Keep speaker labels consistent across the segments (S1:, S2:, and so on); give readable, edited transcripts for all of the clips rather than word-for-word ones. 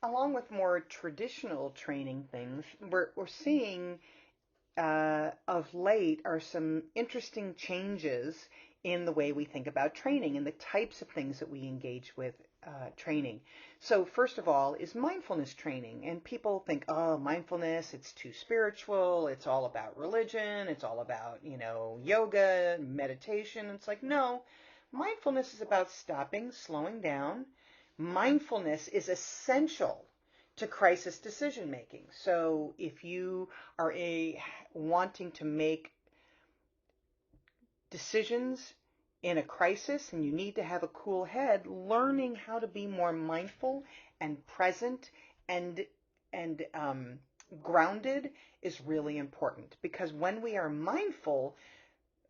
S1: along with more traditional training things, we're seeing of late are some interesting changes in the way we think about training and the types of things that we engage with training. So first of all is mindfulness training. And people think, oh, mindfulness, it's too spiritual. It's all about religion. It's all about, yoga, meditation. It's like, no, mindfulness is about stopping, slowing down. Mindfulness is essential to crisis decision making. So if you are wanting to make decisions in a crisis and you need to have a cool head, learning how to be more mindful and present and grounded is really important, because when we are mindful,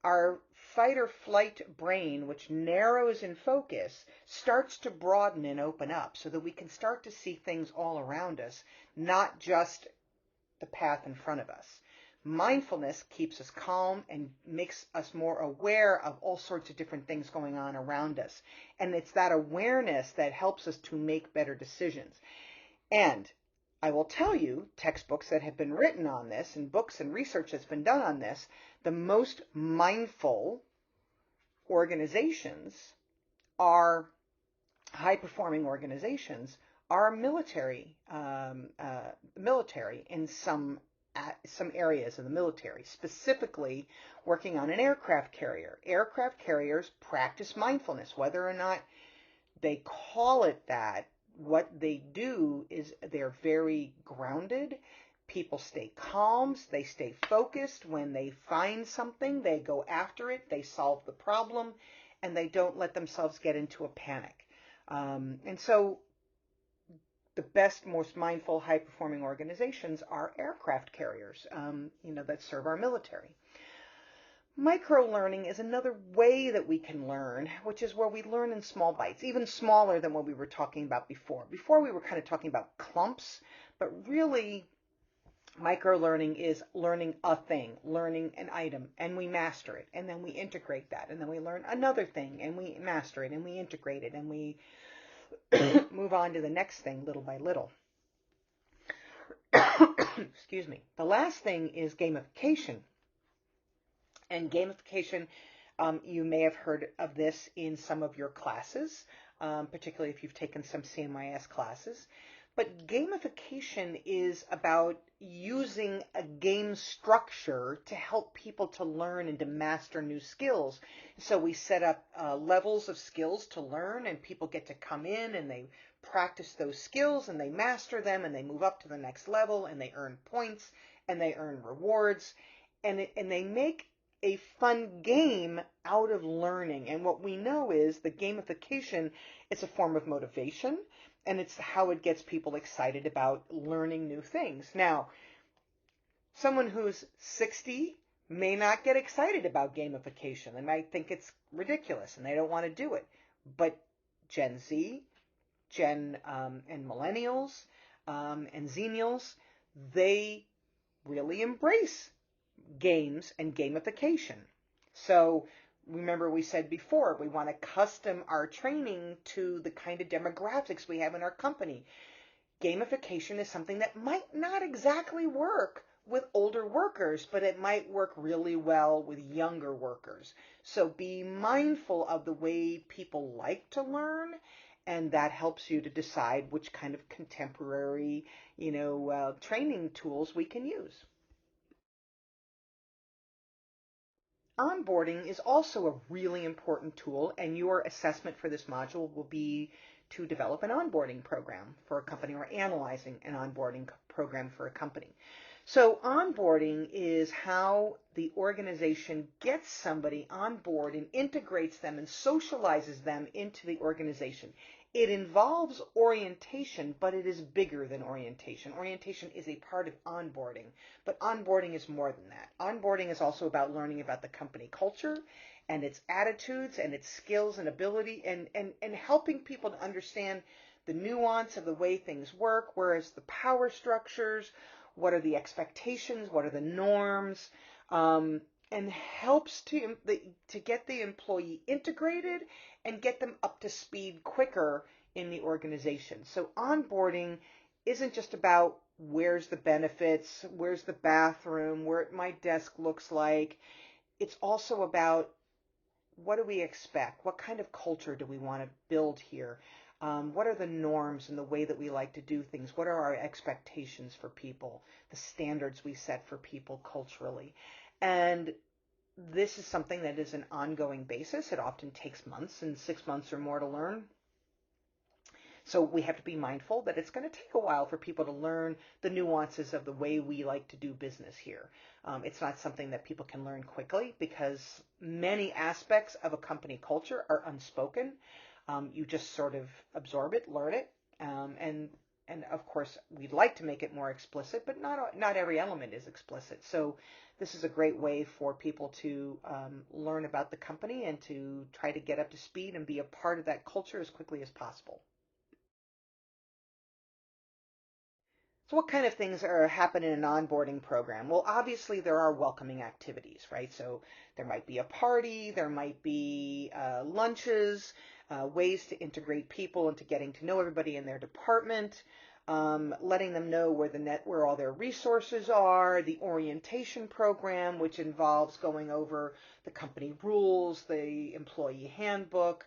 S1: our fight or flight brain, which narrows in focus, starts to broaden and open up so that we can start to see things all around us, not just the path in front of us. Mindfulness keeps us calm and makes us more aware of all sorts of different things going on around us. And it's that awareness that helps us to make better decisions. And I will tell you, textbooks that have been written on this and books and research that's been done on this, the most mindful organizations are high-performing organizations are military in some areas of the military, specifically working on an aircraft carrier. Aircraft carriers practice mindfulness, whether or not they call it that. What they do is they're very grounded. People stay calm, they stay focused. When they find something, they go after it, they solve the problem, and they don't let themselves get into a panic. And so the best, most mindful, high-performing organizations are aircraft carriers, that serve our military. Micro-learning is another way that we can learn, which is where we learn in small bites, even smaller than what we were talking about before. Before we were kind of talking about clumps, but really micro-learning is learning a thing, learning an item, and we master it, and then we integrate that, and then we learn another thing, and we master it, and we integrate it, and we move on to the next thing little by little. Excuse me. The last thing is gamification. And gamification, you may have heard of this in some of your classes, particularly if you've taken some CMIS classes. But gamification is about using a game structure to help people to learn and to master new skills. So we set up levels of skills to learn, and people get to come in and they practice those skills and they master them and they move up to the next level and they earn points and they earn rewards, and they make a fun game out of learning. And what we know is the gamification is a form of motivation, and it's how it gets people excited about learning new things. Now, someone who's 60 may not get excited about gamification. They might think it's ridiculous and they don't want to do it. But Gen Z, and millennials, and zennials, they really embrace games and gamification. So remember we said before, we want to custom our training to the kind of demographics we have in our company. Gamification is something that might not exactly work with older workers, but it might work really well with younger workers. So be mindful of the way people like to learn, and that helps you to decide which kind of contemporary, training tools we can use. Onboarding is also a really important tool, and your assessment for this module will be to develop an onboarding program for a company, or analyzing an onboarding program for a company. So onboarding is how the organization gets somebody on board and integrates them and socializes them into the organization. It involves orientation, but it is bigger than orientation. Orientation is a part of onboarding, but onboarding is more than that. Onboarding is also about learning about the company culture and its attitudes and its skills and ability, and helping people to understand the nuance of the way things work, whereas the power structures, what are the expectations, what are the norms, and helps to get the employee integrated and get them up to speed quicker in the organization. So onboarding isn't just about where's the benefits, where's the bathroom, where my desk looks like. It's also about what do we expect? What kind of culture do we want to build here? What are the norms and the way that we like to do things? What are our expectations for people? The standards we set for people culturally? And this is something that is an ongoing basis. It often takes months and 6 months or more to learn. So we have to be mindful that it's going to take a while for people to learn the nuances of the way we like to do business here. It's not something that people can learn quickly because many aspects of a company culture are unspoken. You just sort of absorb it, learn it, and of course we'd like to make it more explicit, but not every element is explicit. So this is a great way for people to learn about the company and to try to get up to speed and be a part of that culture as quickly as possible. So what kind of things are happening in an onboarding program? Well, obviously there are welcoming activities, right? So there might be a party, there might be lunches, ways to integrate people into getting to know everybody in their department, letting them know where all their resources are, the orientation program, which involves going over the company rules, the employee handbook,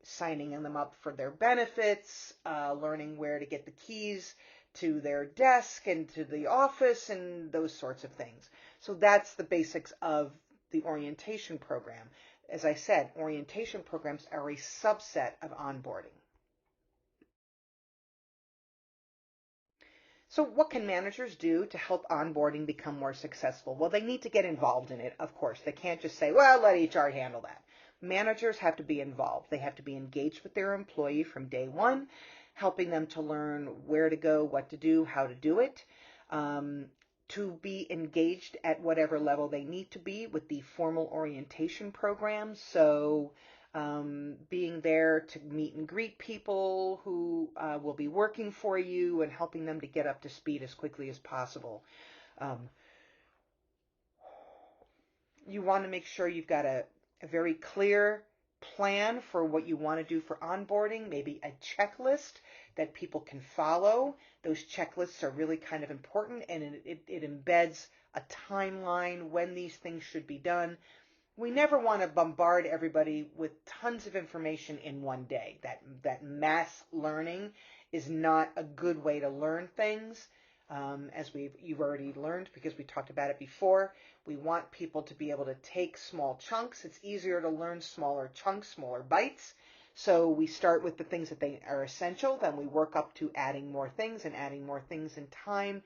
S1: signing them up for their benefits, learning where to get the keys to their desk and to the office and those sorts of things. So that's the basics of the orientation program. As I said, orientation programs are a subset of onboarding. So what can managers do to help onboarding become more successful? Well, they need to get involved in it, of course. They can't just say, well, let HR handle that. Managers have to be involved. They have to be engaged with their employee from day one, helping them to learn where to go, what to do, how to do it, to be engaged at whatever level they need to be with the formal orientation program. So being there to meet and greet people who will be working for you and helping them to get up to speed as quickly as possible. Um, you want to make sure you've got a very clear plan for what you want to do for onboarding, maybe a checklist that people can follow. Those checklists are really kind of important, and it embeds a timeline when these things should be done. We never want to bombard everybody with tons of information in one day. That mass learning is not a good way to learn things, as you've already learned because we talked about it before. We want people to be able to take small chunks. It's easier to learn smaller chunks, smaller bites. So we start with the things that they are essential, then we work up to adding more things and adding more things in time.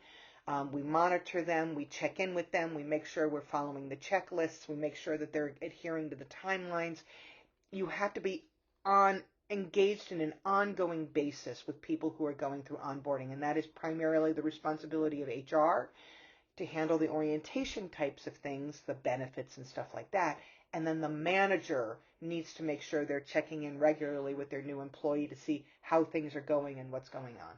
S1: We monitor them, we check in with them, we make sure we're following the checklists, we make sure that they're adhering to the timelines. You have to be engaged in an ongoing basis with people who are going through onboarding, and that is primarily the responsibility of HR to handle the orientation types of things, the benefits and stuff like that. And then the manager needs to make sure they're checking in regularly with their new employee to see how things are going and what's going on.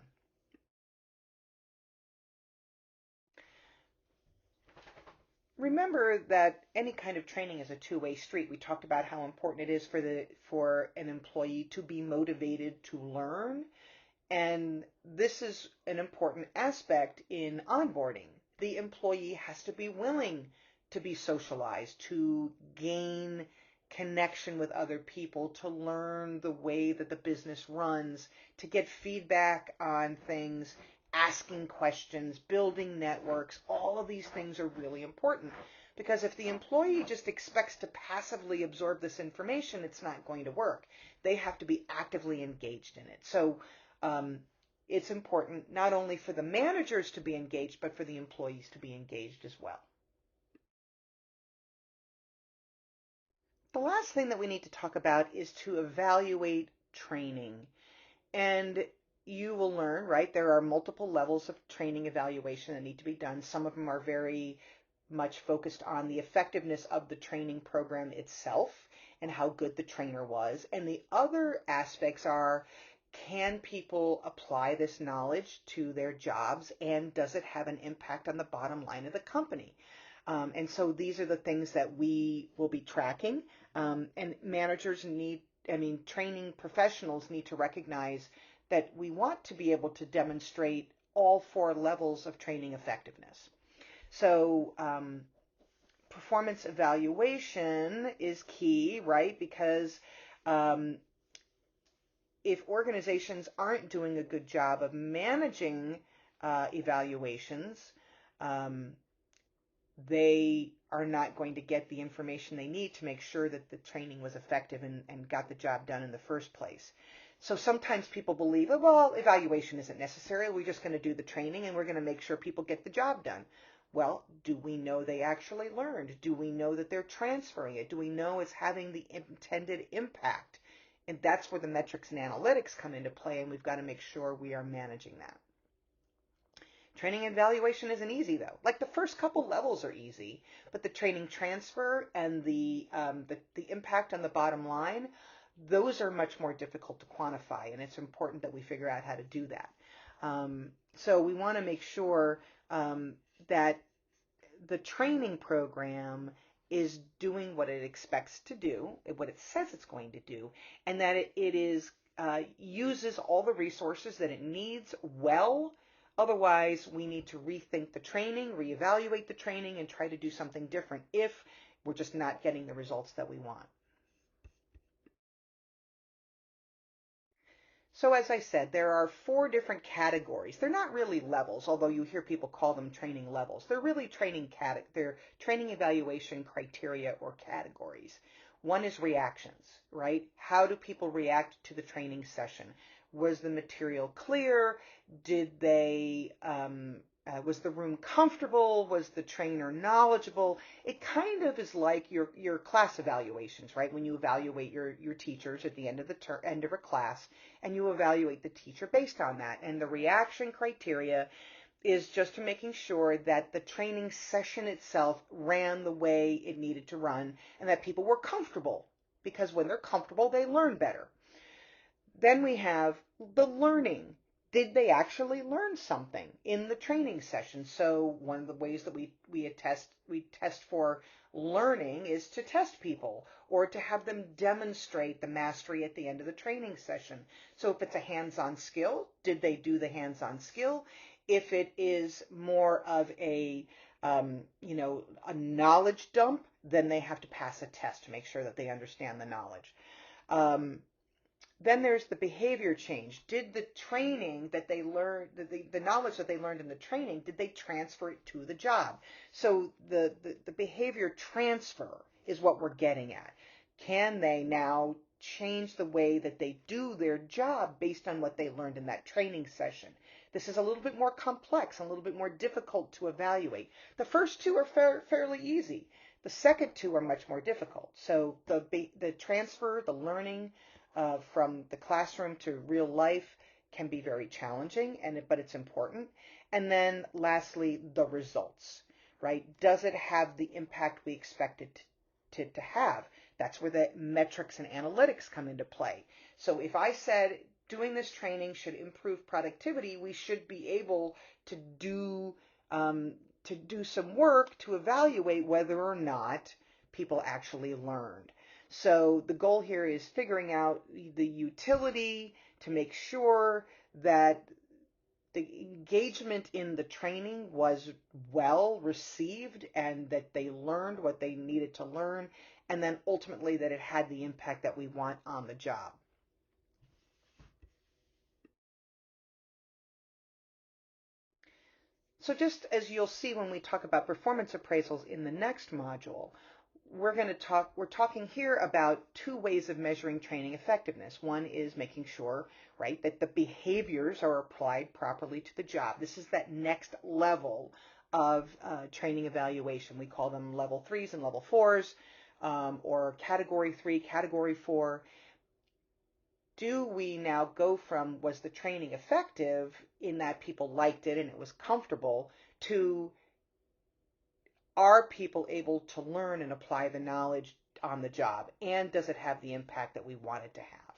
S1: Remember that any kind of training is a two-way street. We talked about how important it is for an employee to be motivated to learn, and this is an important aspect in onboarding. The employee has to be willing to be socialized, to gain connection with other people, to learn the way that the business runs, to get feedback on things, asking questions, building networks. All of these things are really important because if the employee just expects to passively absorb this information, it's not going to work. They have to be actively engaged in it. So it's important not only for the managers to be engaged, but for the employees to be engaged as well. The last thing that we need to talk about is to evaluate training. And you will learn, right? There are multiple levels of training evaluation that need to be done. Some of them are very much focused on the effectiveness of the training program itself and how good the trainer was. And the other aspects are, can people apply this knowledge to their jobs and does it have an impact on the bottom line of the company? And so these are the things that we will be tracking. And managers training professionals need to recognize that we want to be able to demonstrate all four levels of training effectiveness. So performance evaluation is key, right? Because um, if organizations aren't doing a good job of managing evaluations, um, they are not going to get the information they need to make sure that the training was effective and got the job done in the first place. So sometimes people believe, oh, well, evaluation isn't necessary. We're just going to do the training and we're going to make sure people get the job done. Well, do we know they actually learned? Do we know that they're transferring it? Do we know it's having the intended impact? And that's where the metrics and analytics come into play, and we've got to make sure we are managing that. Training and evaluation isn't easy though. Like the first couple levels are easy, but the training transfer and the impact on the bottom line, those are much more difficult to quantify, and it's important that we figure out how to do that. So we want to make sure that the training program is doing what it expects to do, what it says it's going to do, and that it is uses all the resources that it needs well. Otherwise, we need to rethink the training, reevaluate the training, and try to do something different if we're just not getting the results that we want. So as I said, there are four different categories. They're not really levels, although you hear people call them training levels. They're really they're training evaluation criteria or categories. One is reactions, right? How do people react to the training session? Was the material clear? Did they was the room comfortable? Was the trainer knowledgeable? It kind of is like your class evaluations, right? When you evaluate your teachers at the end of the end of a class, and you evaluate the teacher based on that. And the reaction criteria is just to making sure that the training session itself ran the way it needed to run and that people were comfortable, because when they're comfortable, they learn better. Then we have the learning. Did they actually learn something in the training session? So one of the ways that we test for learning is to test people or to have them demonstrate the mastery at the end of the training session. So if it's a hands-on skill, did they do the hands-on skill? If it is more of a a knowledge dump, then they have to pass a test to make sure that they understand the knowledge. Then there's the behavior change. Did the training that they learned, the knowledge that they learned in the training, did they transfer it to the job? So the behavior transfer is what we're getting at. Can they now change the way that they do their job based on what they learned in that training session? This is a little bit more complex, a little bit more difficult to evaluate. The first two are fairly easy. The second two are much more difficult. So the transfer, the learning, from the classroom to real life can be very challenging, but it's important. And then lastly, the results, right? Does it have the impact we expect it to have? That's where the metrics and analytics come into play. So if I said doing this training should improve productivity, we should be able to do some work to evaluate whether or not people actually learned. So the goal here is figuring out the utility to make sure that the engagement in the training was well received and that they learned what they needed to learn, and then ultimately that it had the impact that we want on the job. So just as you'll see when we talk about performance appraisals in the next module, we're talking here about two ways of measuring training effectiveness. One is making sure, right, that the behaviors are applied properly to the job. This is that next level of training evaluation. We call them level 3s and level 4s, or category 3, category 4. Do we now go from was the training effective in that people liked it and it was comfortable, to are people able to learn and apply the knowledge on the job, and does it have the impact that we want it to have?